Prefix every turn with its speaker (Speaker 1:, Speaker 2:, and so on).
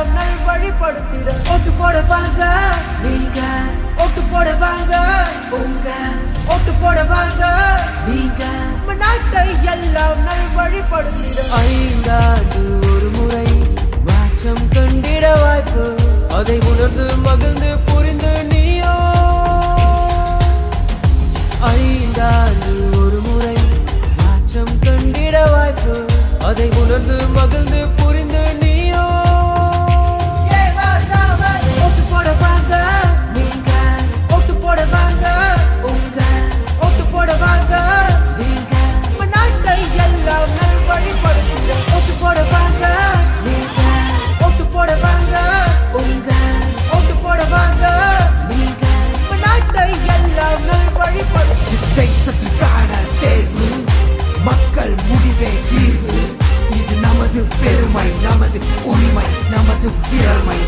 Speaker 1: எல்லாம் நல்வழிப்படுத்திட ஓட்டு போட வாங்க நீங்க, ஓட்டு போட வாங்க உங்க, ஓட்டு போட வாங்க நீங்க, நம்ம நாட்டை எல்லாம் நல்வழிப்படுத்திட. 5 ஆண்டு ஒரு முறை மாற்றம் கண்டிட வாய்ப்பு, அதை உணர்ந்து மகிழ்ந்து புரிந்து நீயோ. 5 ஆண்டு ஒரு முறை மாற்றம் கண்டிட வாய்ப்பு, அதை உணர்ந்து மகிழ்ந்து புரிந்து நீயோ. ஓட்டு போட வாங்க நீங்க, ஓட்டு போட வாங்க உங்க, ஓட்டு போட வாங்க நீங்க, நம்ம நாட்டை எல்லாம் நல்வழிப்படுத்திட. ஓட்டு போட வாங்க நீங்க, ஓட்டு போட வாங்க உங்க, ஓட்டு போட வாங்க நீங்க, நம்ம நாட்டை எல்லாம் நல்வழிப்படுத்திட.
Speaker 2: தேசத்திற்கான தேர்வு, மக்கள் முடிவே தீர்வு. இது நமது பெருமை, நமது உரிமை, நமது விரல்மை.